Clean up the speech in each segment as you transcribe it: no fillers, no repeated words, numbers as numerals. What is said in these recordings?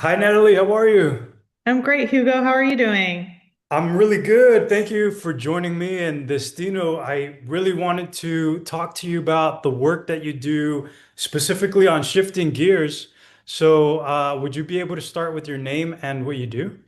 Hi, Natalie. How are you? I'm great, Hugo. How are you doing? I'm really good. Thank you for joining me in Destino. I really wanted to talk to you about the work that you do specifically on shifting gears. Would you be able to start with your name and what you do?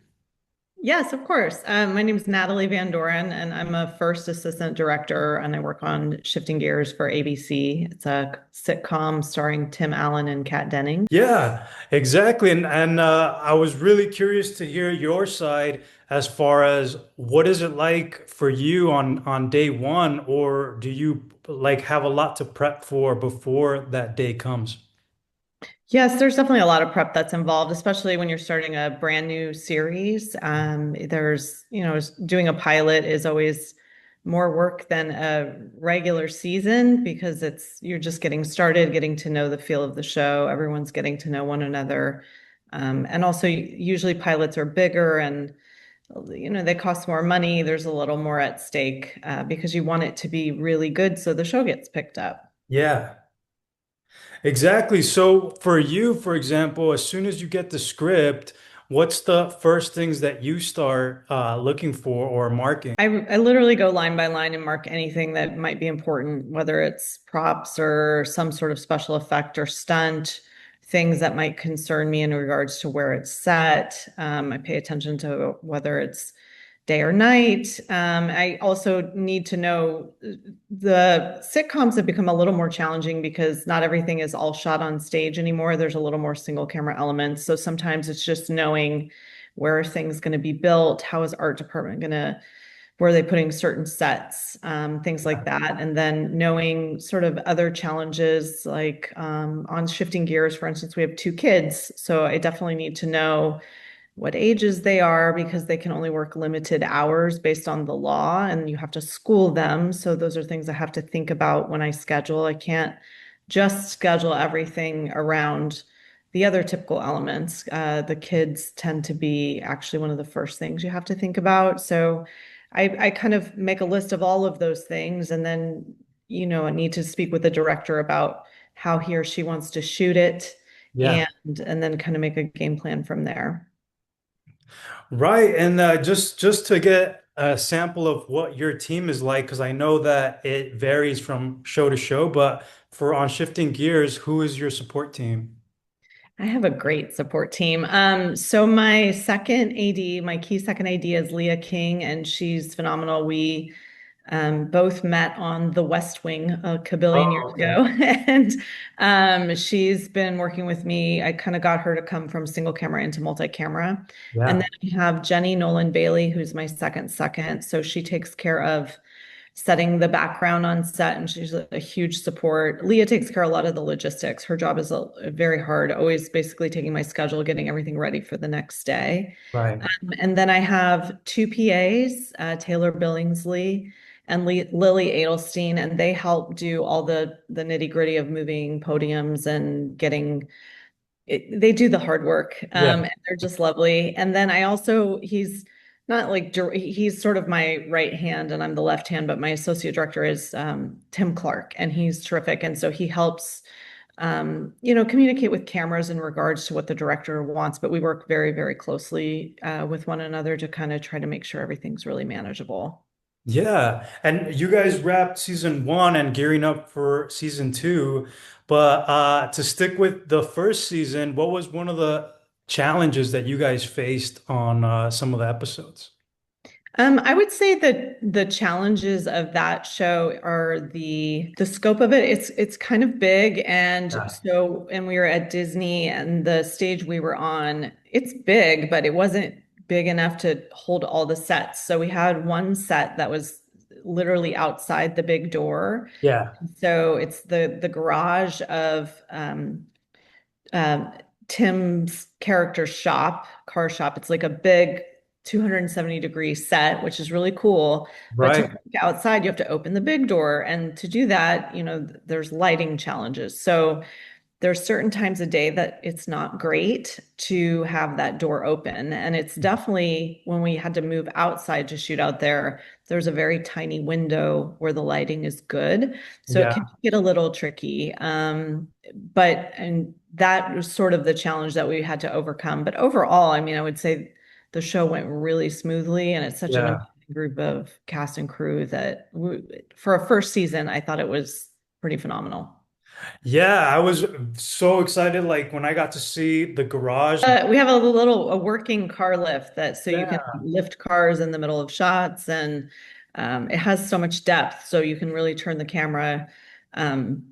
Yes, of course. My name is Natalie Van Doren, and I'm a first assistant director, and I work on Shifting Gears for ABC. It's a sitcom starring Tim Allen and Kat Denning. Yeah, exactly. And I was really curious to hear your side as far as what is it like for you on day one, or do you like have a lot to prep for before that day comes? Yes, there's definitely a lot of prep that's involved, especially when you're starting a brand new series. Doing a pilot is always more work than a regular season because you're just getting started, getting to know the feel of the show. Everyone's getting to know one another. And also, usually pilots are bigger and, they cost more money. There's a little more at stake because you want it to be really good so the show gets picked up. Yeah. Exactly. So for you, for example, as soon as you get the script, what's the first things that you start looking for or marking? I literally go line by line and mark anything that might be important, whether it's props or some sort of special effect or stunt, things that might concern me in regards to where it's set. I pay attention to whether it's day or night. I also need to know the sitcoms have become a little more challenging because not everything is all shot on stage anymore. There's a little more single camera elements. So sometimes it's just knowing where are things going to be built, how is art department going to where are they putting certain sets, things like that. And then knowing sort of other challenges like on shifting gears, for instance, we have two kids. So I definitely need to know what ages they are because they can only work limited hours based on the law and you have to school them. So those are things I have to think about when I schedule. I can't just schedule everything around the other typical elements. The kids tend to be actually one of the first things you have to think about. So I kind of make a list of all of those things and then, I need to speak with the director about how he or she wants to shoot it Yeah. and then kind of make a game plan from there. Right. And just to get a sample of what your team is like, because I know that it varies from show to show, but for on shifting gears, who is your support team? I have a great support team. So my second AD, my key second AD is Leah King, and she's phenomenal. We both met on The West Wing a kabillion Oh, years okay. ago, and she's been working with me. I kind of got her to come from single camera into multi-camera, and Yeah. then I have Jenny Nolan Bailey, who's my second. So she takes care of setting the background on set, and she's a huge support. Leah takes care of a lot of the logistics. Her job is very hard, always basically taking my schedule, getting everything ready for the next day. Right. And then I have two PAs, Taylor Billingsley and Lily Adelstein, and they help do all the nitty-gritty of moving podiums and getting it, they do the hard work. Yeah. And they're just lovely. And then he's not like he's sort of my right hand and I'm the left hand, but my associate director is Tim Clark, and he's terrific. And so he helps, communicate with cameras in regards to what the director wants. But we work very, very closely with one another to kind of try to make sure everything's really manageable. Yeah, and you guys wrapped season one and gearing up for season two. But to stick with the first season, what was one of the challenges that you guys faced on some of the episodes? I would say that the challenges of that show are the scope of it. It's kind of big, Yeah. and we were at Disney, and the stage we were on, it's big, but it wasn't big enough to hold all the sets. So we had one set that was literally outside the big door. Yeah. So it's the garage of um, Tim's character shop, car shop. It's like a big 270-degree set, which is really cool. But to Right. walk outside, you have to open the big door. And to do that, there's lighting challenges. So there's certain times a day that it's not great to have that door open. And it's definitely when we had to move outside to shoot out there, there's a very tiny window where the lighting is good. So it can Yeah. get a little tricky. And that was sort of the challenge that we had to overcome. But overall, I mean, I would say the show went really smoothly, and it's such an amazing Yeah. group of cast and crew that for a first season, I thought it was pretty phenomenal. Yeah, I was so excited like when I got to see the garage. We have a working car lift that so you can lift cars in the middle of shots, and it has so much depth, so you can really turn the camera um,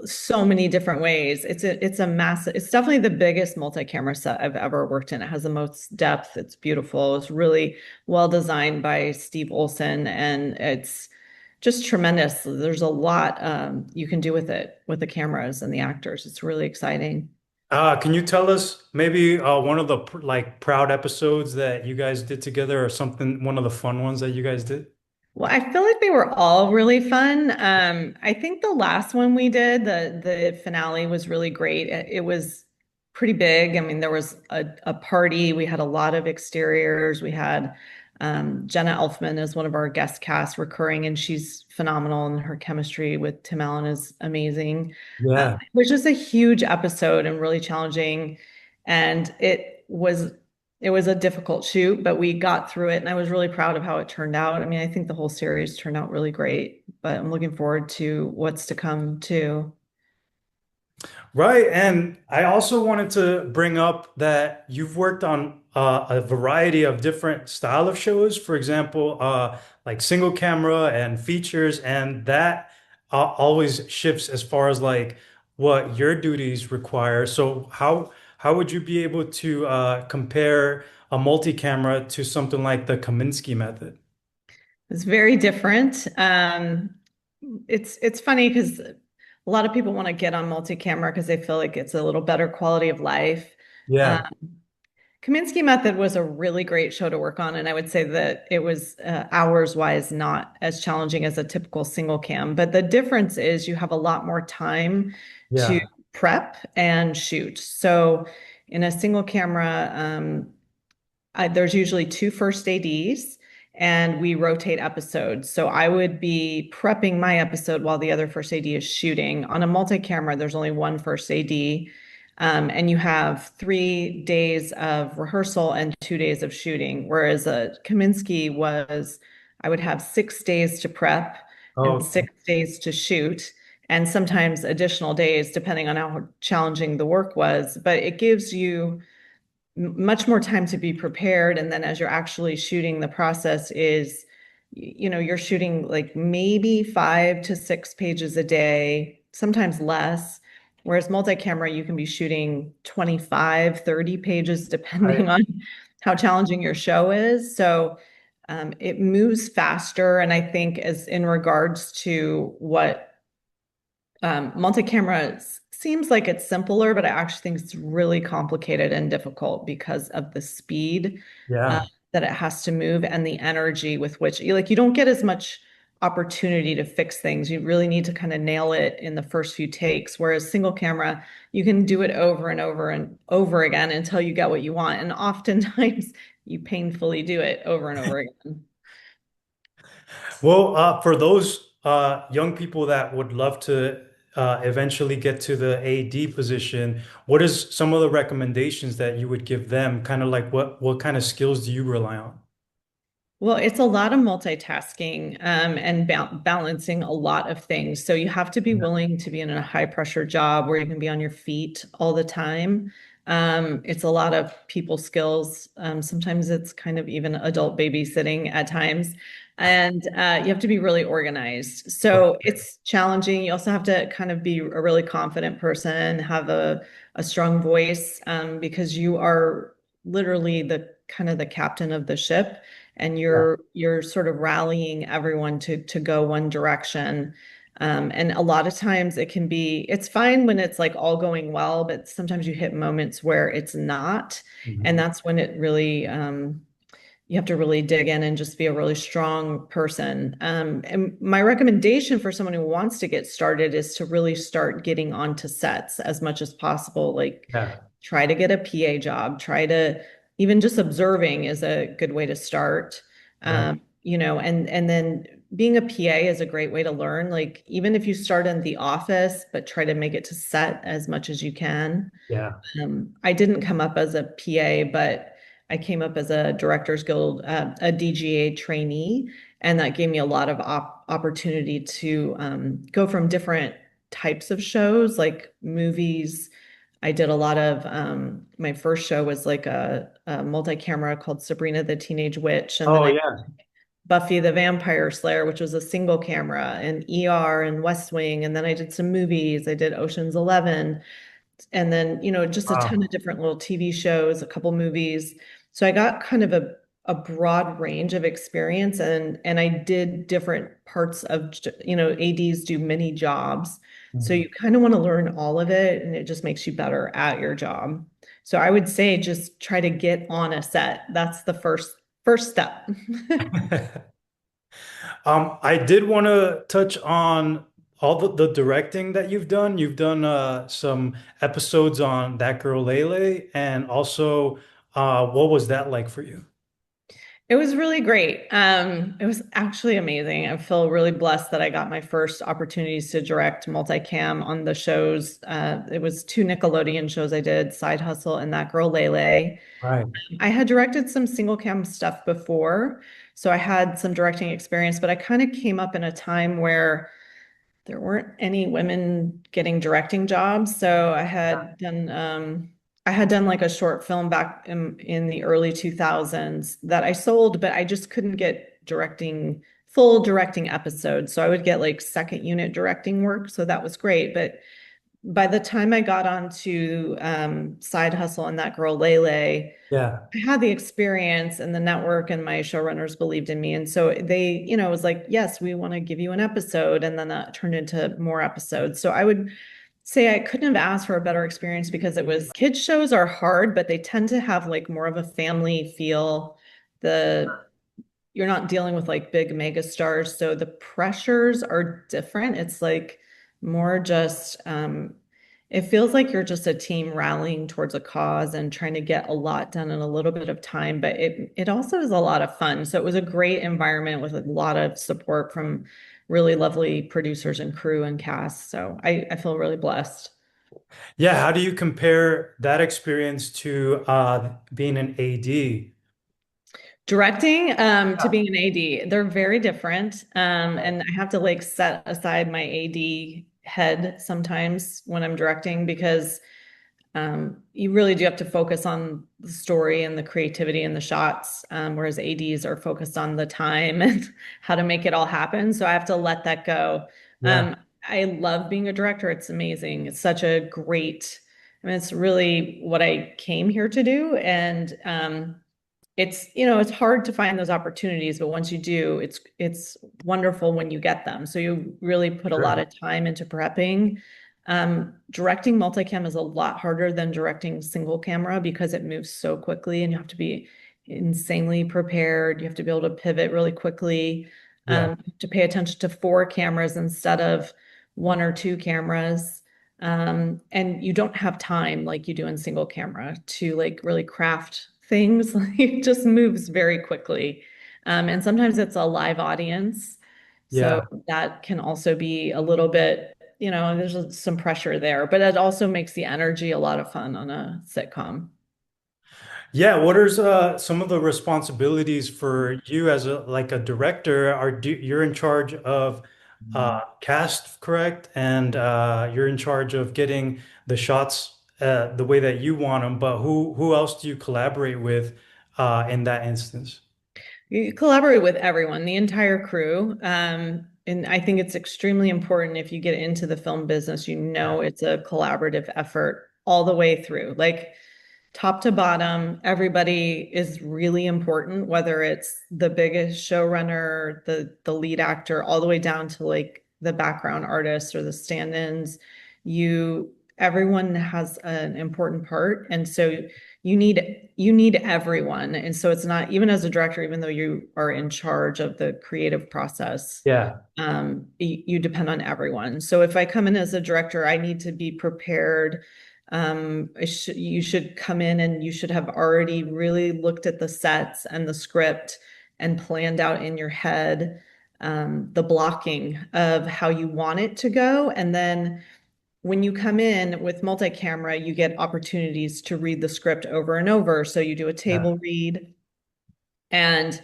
so many different ways. It's a massive. It's definitely the biggest multi-camera set I've ever worked in. It has the most depth. It's beautiful. It's really well designed by Steve Olson, and it's just tremendous. There's a lot you can do with it with the cameras and the actors. It's really exciting. Can you tell us maybe one of the like proud episodes that you guys did together or something, one of the fun ones that you guys did? Well, I feel like they were all really fun. I think the last one we did, the finale was really great. It was pretty big. I mean, there was a party. We had a lot of exteriors. We had Jenna Elfman as one of our guest cast recurring, and she's phenomenal, and her chemistry with Tim Allen is amazing. Yeah. It was just a huge episode and really challenging, and it was a difficult shoot, but we got through it, and I was really proud of how it turned out. I mean, I think the whole series turned out really great, but I'm looking forward to what's to come too. Right. And I also wanted to bring up that you've worked on a variety of different style of shows. For example, like single camera and features, and that always shifts as far as like what your duties require. So how would you be able to compare a multi-camera to something like the Kaminsky method? It's very different. It's funny because a lot of people want to get on multi-camera because they feel like it's a little better quality of life. Um, Yeah. Kaminsky Method was a really great show to work on, and I would say that it was hours wise not as challenging as a typical single cam. But the difference is you have a lot more time to Yeah. prep and shoot. So in a single camera, there's usually two first ADs, and we rotate episodes. So I would be prepping my episode while the other first AD is shooting. On a multi-camera, there's only one first AD, and you have 3 days of rehearsal and 2 days of shooting. Whereas a Kaminsky was, I would have 6 days to prep and Oh, 6 days to shoot. And sometimes additional days, depending on how challenging the work was. But it gives you much more time to be prepared. And then as you're actually shooting, the process is, you're shooting like maybe 5 to 6 pages a day, sometimes less. Whereas multi-camera, you can be shooting 25, 30 pages, I, depending on how challenging your show is. So it moves faster. And I think as in regards to what multi-camera seems like it's simpler, but I actually think it's really complicated and difficult because of the speed uh, yeah. that it has to move and the energy with which you don't get as much opportunity to fix things. You really need to kind of nail it in the first few takes. Whereas single camera, you can do it over and over and over again until you get what you want. And oftentimes you painfully do it over and over again. Well, for those young people that would love to eventually get to the AD position, what is some of the recommendations that you would give them? Kind of like what kind of skills do you rely on? Well, it's a lot of multitasking and balancing a lot of things. So you have to be Yeah. willing to be in a high pressure job where you can be on your feet all the time. It's a lot of people skills. Sometimes it's kind of even adult babysitting at times. And you have to be really organized. So it's challenging. You also have to kind of be a really confident person, have a strong voice because you are literally the kind of the captain of the ship, and Yeah. you're sort of rallying everyone to go one direction. And a lot of times it's fine when it's like all going well, but sometimes you hit moments where it's not. And Mhm. that's when it really you have to really dig in and just be a really strong person. And my recommendation for someone who wants to get started is to really start getting onto sets as much as possible. Like, Yeah. try to get a PA job, try to even just observing is a good way to start. Right. And then being a PA is a great way to learn. Like, even if you start in the office, but try to make it to set as much as you can. Yeah. I didn't come up as a PA, but I came up as a Directors Guild, a DGA trainee, and that gave me a lot of opportunity to go from different types of shows, like movies. I did a lot of my first show was like a multi-camera called Sabrina the Teenage Witch, and then Oh I yeah. Buffy the Vampire Slayer, which was a single camera, and ER and West Wing, and then I did some movies. I did Ocean's 11, and then just a ton of Wow. different little TV shows, a couple movies. So I got kind of a broad range of experience, and I did different parts of ADs do many jobs. So Mhm. you kind of want to learn all of it, and it just makes you better at your job. So I would say just try to get on a set. That's the first step. I did want to touch on all the directing that you've done. You've done some episodes on That Girl Lele, and also what was that like for you? It was really great. It was actually amazing. I feel really blessed that I got my first opportunities to direct multicam on the shows. It was two Nickelodeon shows I did, Side Hustle and That Girl Lele. Right. I had directed some single cam stuff before, so I had some directing experience, but I kind of came up in a time where there weren't any women getting directing jobs. So I had done like a short film back in the early 2000s that I sold, but I just couldn't get full directing episodes. So I would get like second unit directing work. So that was great. But by the time I got onto Side Hustle and That Girl Lele, Yeah. I had the experience and the network, and my showrunners believed in me. And so they, it was like, yes, we want to give you an episode. And then that turned into more episodes. So I would say I couldn't have asked for a better experience because it was kids shows are hard, but they tend to have like more of a family feel. The You're not dealing with like big mega stars, so the pressures are different. It's like more just it feels like you're just a team rallying towards a cause and trying to get a lot done in a little bit of time, but it also is a lot of fun. So it was a great environment with a lot of support from really lovely producers and crew and cast. So I feel really blessed. Yeah. How do you compare that experience to being an AD? Directing to being an AD, they're very different. And I have to like set aside my AD head sometimes when I'm directing because you really do have to focus on the story and the creativity and the shots, whereas ADs are focused on the time and how to make it all happen. So I have to let that go. Yeah. I love being a director. It's amazing. It's such a it's really what I came here to do. And it's hard to find those opportunities, but once you do, it's wonderful when you get them. So you really put a lot Sure. of time into prepping. Directing multicam is a lot harder than directing single camera because it moves so quickly and you have to be insanely prepared. You have to be able to pivot really quickly. Yeah. You have to pay attention to four cameras instead of one or two cameras. And you don't have time like you do in single camera to like really craft things. Like, it just moves very quickly. And sometimes it's a live audience. So Yeah. that can also be a little bit, there's some pressure there, but it also makes the energy a lot of fun on a sitcom. Yeah, what are some of the responsibilities for you as a director? You're in charge of cast, correct? And you're in charge of getting the shots the way that you want them. But who else do you collaborate with in that instance? You collaborate with everyone, the entire crew. And I think it's extremely important if you get into the film business, it's a collaborative effort all the way through. Like, top to bottom, everybody is really important, whether it's the biggest showrunner, the lead actor, all the way down to like the background artists or the stand-ins. You everyone has an important part, and so you need everyone. And so it's not, even as a director, even though you are in charge of the creative process, Yeah. you depend on everyone. So if I come in as a director, I need to be prepared. You should come in and you should have already really looked at the sets and the script and planned out in your head the blocking of how you want it to go. And then when you come in with multi-camera, you get opportunities to read the script over and over. So you do a Yeah. table read and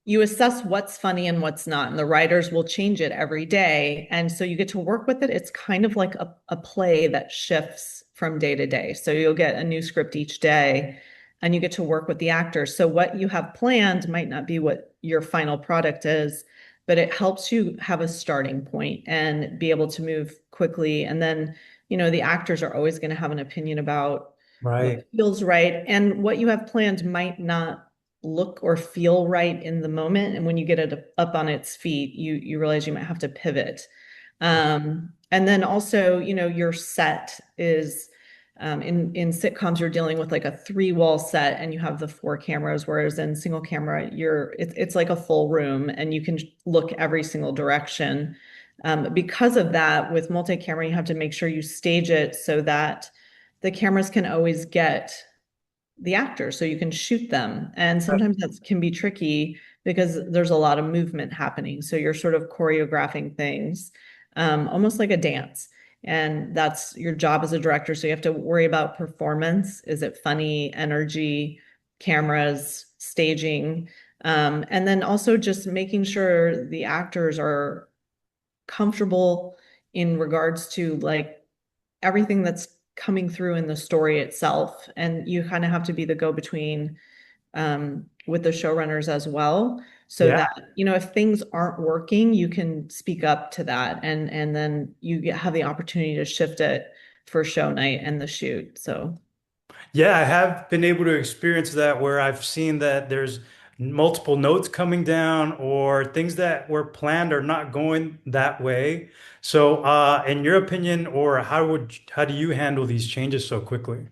you assess what's funny and what's not, and the writers will change it every day. And so you get to work with it. It's kind of like a play that shifts from day to day. So you'll get a new script each day and you get to work with the actors. So what you have planned might not be what your final product is, but it helps you have a starting point and be able to move quickly. And then, the actors are always going to have an opinion about what Right. feels right. And what you have planned might not look or feel right in the moment. And when you get it up on its feet, you realize you might have to pivot. And then also, your set is in sitcoms, you're dealing with like a three-wall set and you have the four cameras, whereas in single camera, it's like a full room and you can look every single direction. Because of that, with multi-camera, you have to make sure you stage it so that the cameras can always get the actors so you can shoot them. And sometimes that can be tricky because there's a lot of movement happening. So you're sort of choreographing things, almost like a dance. And that's your job as a director. So you have to worry about performance. Is it funny, energy, cameras, staging? And then also just making sure the actors are comfortable in regards to like everything that's coming through in the story itself. And you kind of have to be the go-between with the showrunners as well. So Yeah. that, if things aren't working, you can speak up to that and then have the opportunity to shift it for show night and the shoot. So Yeah, I have been able to experience that where I've seen that there's multiple notes coming down or things that were planned are not going that way. So, in your opinion, or how do you handle these changes so quickly?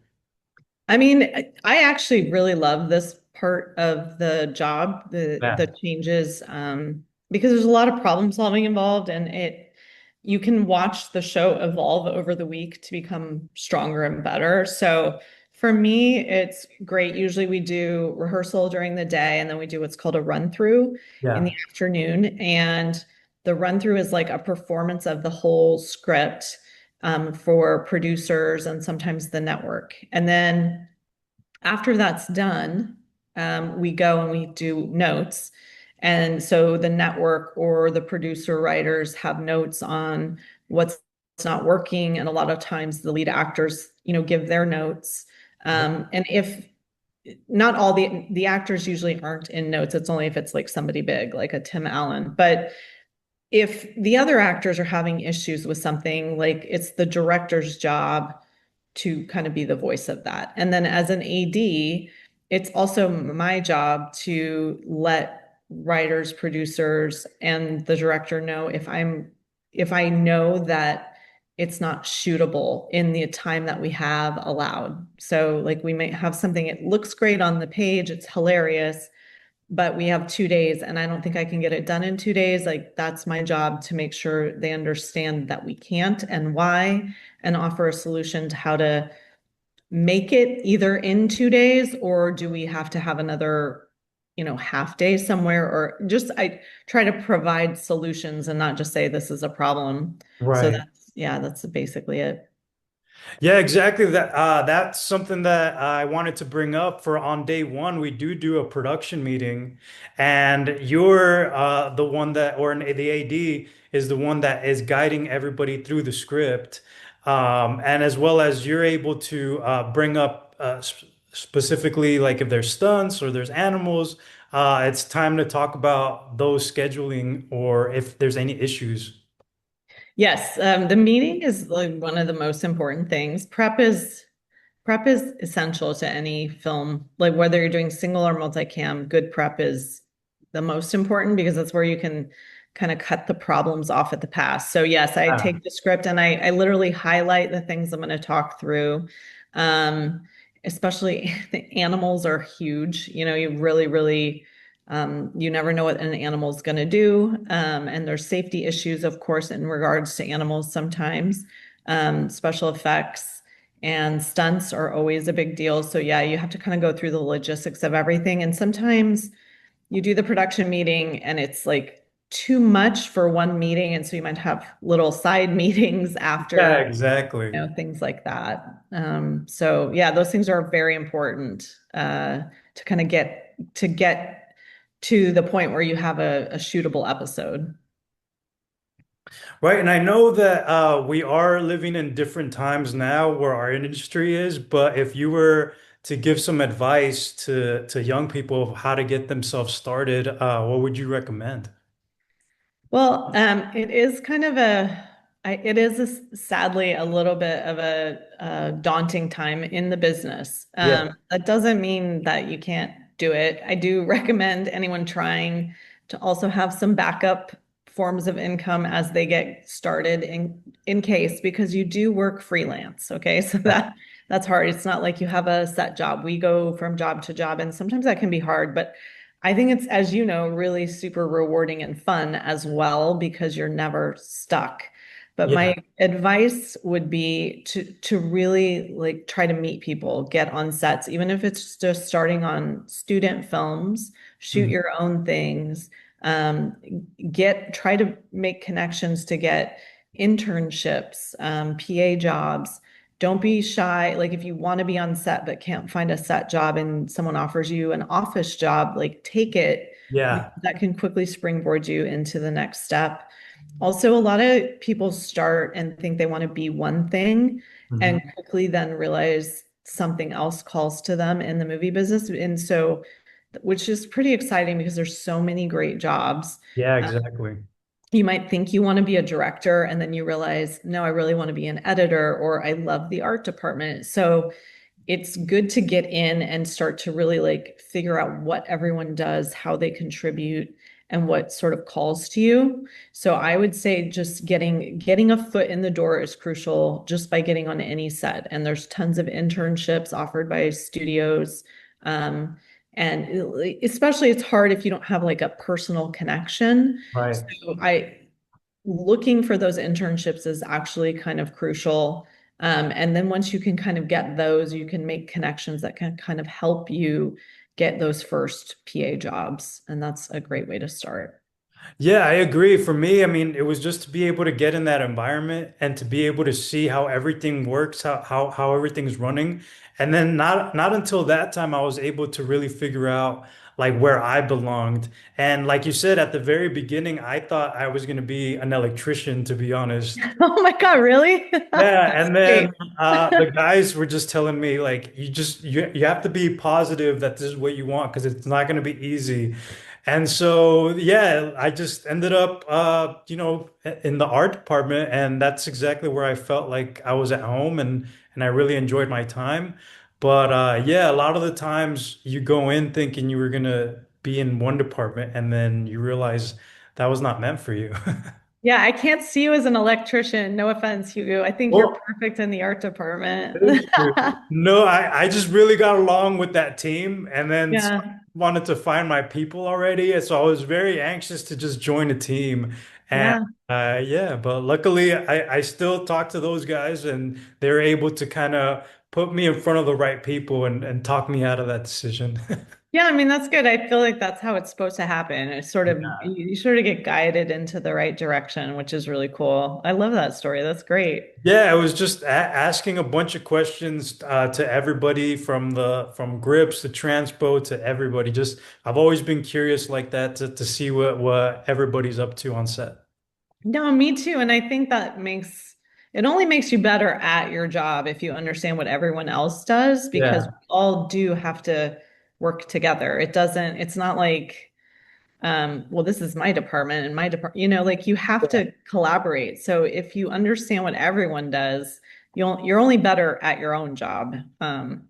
I mean, I actually really love this part of the job, the Yeah. changes, because there's a lot of problem solving involved, and you can watch the show evolve over the week to become stronger and better. So for me, it's great. Usually we do rehearsal during the day, and then we do what's called a run through in the Yeah. afternoon. And the run through is like a performance of the whole script for producers and sometimes the network. And then after that's done, we go and we do notes. And so the network or the producer writers have notes on what's not working. And a lot of times the lead actors, give their notes. And if not all the actors usually aren't in notes, it's only if it's like somebody big, like a Tim Allen. But if the other actors are having issues with something, like it's the director's job to kind of be the voice of that. And then as an AD, it's also my job to let writers, producers, and the director know if I know that it's not shootable in the time that we have allowed. So like we might have something, it looks great on the page, it's hilarious, but we have 2 days and I don't think I can get it done in 2 days. Like that's my job to make sure they understand that we can't and why, and offer a solution to how to make it either in 2 days or do we have to have another, half day somewhere, or just I try to provide solutions and not just say this is a problem. So Right. that's basically it. Yeah, exactly. That's something that I wanted to bring up for on day one. We do a production meeting, and you're the one that, or the AD is the one that is guiding everybody through the script, and as well as you're able to bring up specifically like if there's stunts or there's animals, it's time to talk about those scheduling or if there's any issues. Yes, the meeting is like one of the most important things. Prep is essential to any film. Like whether you're doing single or multicam, good prep is the most important because that's where you can kind of cut the problems off at the pass. So yes, I Yeah. take the script and I literally highlight the things I'm going to talk through. Um, Especially the animals are huge. You know, you really, really, you never know what an animal's going to do. And there's safety issues, of course, in regards to animals sometimes. Special effects and stunts are always a big deal. So yeah, you have to kind of go through the logistics of everything. And sometimes you do the production meeting and it's like too much for one meeting. And so you might have little side meetings Yeah, after, exactly. things like that. So yeah, those things are very important to kind of get to the point where you have a shootable episode. Right. And I know that we are living in different times now where our industry is, but if you were to give some advice to young people of how to get themselves started, what would you recommend? Well, it is kind of it is sadly a little bit of a daunting time in the business. Yeah. That doesn't mean that you can't do it. I do recommend anyone trying to also have some backup forms of income as they get started in case because you do work freelance. Okay, so that's hard. It's not like you have a set job. We go from job to job, and sometimes that can be hard, but I think it's, as you know, really super rewarding and fun as well because you're never stuck. But Yeah. my advice would be to really like try to meet people, get on sets, even if it's just starting on student films, shoot Mhm. your own things, um, try to make connections to get internships, PA jobs. Don't be shy. Like if you want to be on set but can't find a set job and someone offers you an office job, like take it because Yeah. that can quickly springboard you into the next step. Also, a lot of people start and think they want to be one thing and Mhm. quickly then realize something else calls to them in the movie business. And so, which is pretty exciting because there's so many great jobs. Yeah, Uh, exactly. you might think you want to be a director, and then you realize, no, I really want to be an editor, or I love the art department. So it's good to get in and start to really like figure out what everyone does, how they contribute, and what sort of calls to you. So I would say just getting a foot in the door is crucial just by getting on any set. And there's tons of internships offered by studios. Um, and especially it's hard if you don't have like a personal connection. Right. So I looking for those internships is actually kind of crucial. And then once you can kind of get those, you can make connections that can kind of help you get those first PA jobs. And that's a great way to start. Yeah, I agree. For me, I mean, it was just to be able to get in that environment and to be able to see how everything works, how everything's running. And then not until that time I was able to really figure out like where I belonged. And like you said at the very beginning, I thought I was going to be an electrician, to be honest. Oh my God, really? Yeah, That's and then great. the guys were just telling me like you have to be positive that this is what you want because it's not going to be easy. And so yeah, I just ended up in the art department and that's exactly where I felt like I was at home and I really enjoyed my time. But yeah, a lot of the times you go in thinking you were going to be in one department and then you realize that was not meant for you. Yeah, I can't see you as an electrician. No offense, Hugo. I think you're Well, perfect in the art department. it is true. No, I just really got along with that team and then Yeah, wanted to find my people already. And so I was very anxious to just join a team. And yeah. yeah, but luckily I still talk to those guys and they're able to kind of put me in front of the right people and talk me out of that decision. Yeah, I mean that's good. I feel like that's how it's supposed to happen. It's sort of you sort of get guided into the right direction, which is really cool. I love that story. That's great. Yeah, I was just asking a bunch of questions to everybody from grips to transpo to everybody. Just I've always been curious like that to see what everybody's up to on set. No, me too. And I think that makes it only makes you better at your job if you understand what everyone else does, because Yeah. we all do have to work together. It's not like well, this is my department and my department, like you have Yeah. to collaborate. So if you understand what everyone does, you're only better at your own job.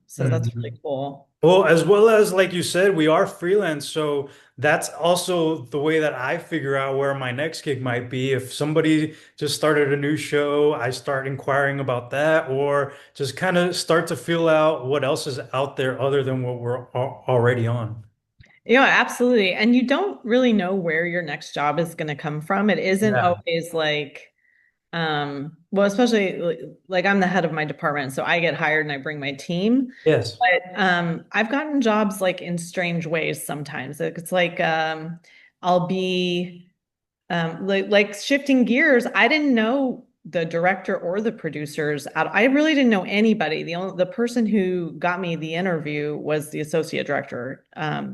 So that's really Mhm. cool. Well, as well as like you said, we are freelance, so that's also the way that I figure out where my next gig might be. If somebody just started a new show, I start inquiring about that, or just kind of start to feel out what else is out there other than what we're already on. Yeah, absolutely. And you don't really know where your next job is going to come from. It isn't Yeah. always like, well, especially like I'm the head of my department, so I get hired and I bring my team. Yes. But I've gotten jobs like in strange ways sometimes. It's like I'll be like shifting gears. I didn't know the director or the producers. I really didn't know anybody. The person who got me the interview was the associate director,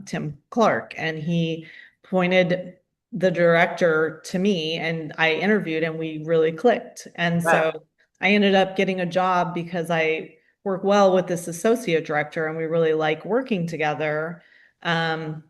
Tim Clark, and he pointed the director to me, and I interviewed, and we really clicked. And Right. so I ended up getting a job because I work well with this associate director, and we really like working together. Um,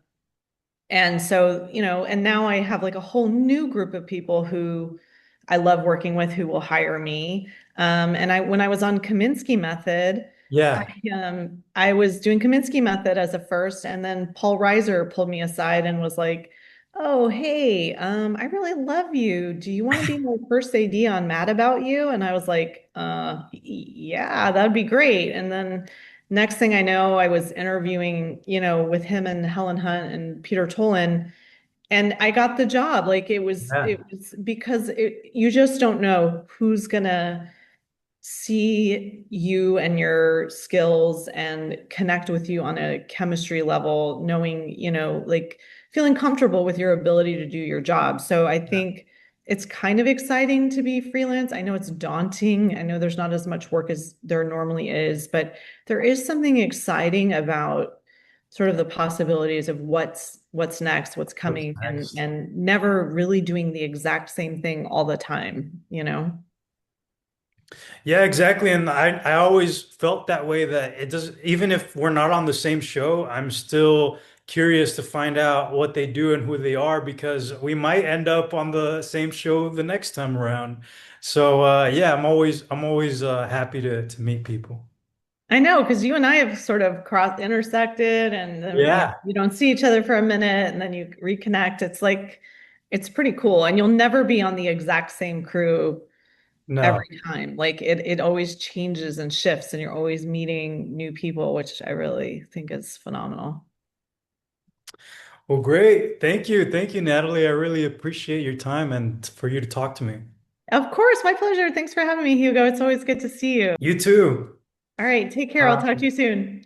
and so, and now I have like a whole new group of people who I love working with who will hire me. And when I was on Kaminsky Method, I, Yeah. I was doing Kaminsky Method as a first, and then Paul Reiser pulled me aside and was like, "Oh, hey, I really love you. Do you want to be my first AD on Mad About You?" And I was like, yeah, that'd be great." And then next thing I know, I was interviewing, with him and Helen Hunt and Peter Tolan, and I got the job. Like Yeah. it was because you just don't know who's gonna see you and your skills and connect with you on a chemistry level, knowing, like feeling comfortable with your ability to do your job. So I think it's kind of exciting to be freelance. I know it's daunting. I know there's not as much work as there normally is, but there is something exciting about sort of the possibilities of what's next, what's What's coming, and next? and never really doing the exact same thing all the time. Yeah, exactly. And I always felt that way that it does, even if we're not on the same show, I'm still curious to find out what they do and who they are because we might end up on the same show the next time around. So yeah, I'm always happy to meet people. I know, because you and I have sort of intersected, and then Yeah. you don't see each other for a minute, and then you reconnect. It's like, it's pretty cool. And you'll never be on the exact same crew No. every time. Like it always changes and shifts, and you're always meeting new people, which I really think is phenomenal. Well, great. Thank you. Thank you, Natalie. I really appreciate your time and for you to talk to me. Of course, my pleasure. Thanks for having me, Hugo. It's always good to see you. You too. All right, take care. I'll Uh, talk to you soon.